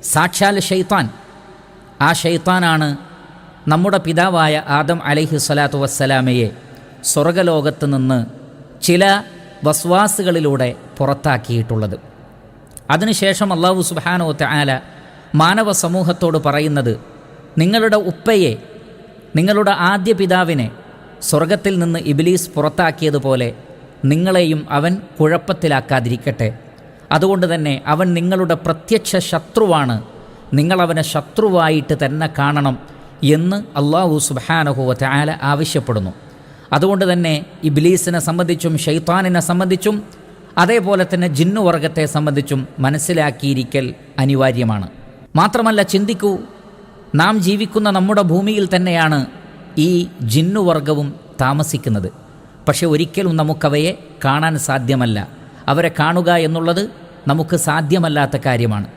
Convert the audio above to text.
സാക്ഷാൽ ഷൈത്താൻ, ആ ഷൈത്താനാണ് നമ്മുടെ പിതാവായ ആദം അലൈഹിസ്സലാത്തു വസ്സലാമയെ സ്വർഗലോകത്ത് നിന്ന് ചില വസ്വാസുകളിലൂടെ പുറത്താക്കിയിട്ടുള്ളത്. അതിനുശേഷം അല്ലാഹു സുബ്ഹാനഹു വ തആല മാനവ സമൂഹത്തോട് പറയുന്നത്, നിങ്ങളുടെ ഉപ്പയെ, നിങ്ങളുടെ ആദ്യ പിതാവിനെ സ്വർഗത്തിൽ നിന്ന് ഇബ്ലീസ് പുറത്താക്കിയതുപോലെ നിങ്ങളെയും അവൻ കുഴപ്പത്തിലാക്കാതിരിക്കട്ടെ. അതുകൊണ്ട് തന്നെ അവൻ നിങ്ങളുടെ പ്രത്യക്ഷ ശത്രുവാണ്, നിങ്ങളവനെ ശത്രുവായിട്ട് തന്നെ കാണണം എന്ന് അല്ലാഹു സുബ്ഹാനഹു വ തആല ആവശ്യപ്പെടുന്നു. അതുകൊണ്ട് തന്നെ ഇബ്ലീസിനെ സംബന്ധിച്ചും ഷൈത്താനിനെ സംബന്ധിച്ചും അതേപോലെ തന്നെ ജിന്നുവർഗത്തെ സംബന്ധിച്ചും മനസ്സിലാക്കിയിരിക്കൽ അനിവാര്യമാണ്. മാത്രമല്ല, ചിന്തിക്കൂ, നാം ജീവിക്കുന്ന നമ്മുടെ ഭൂമിയിൽ തന്നെയാണ് ഈ ജിന്നുവർഗവും താമസിക്കുന്നത്. പക്ഷെ ഒരിക്കലും നമുക്കവയെ കാണാൻ സാധ്യമല്ല. അവരെ കാണുക എന്നുള്ളത് നമുക്ക് സാധ്യമല്ലാത്ത കാര്യമാണ്.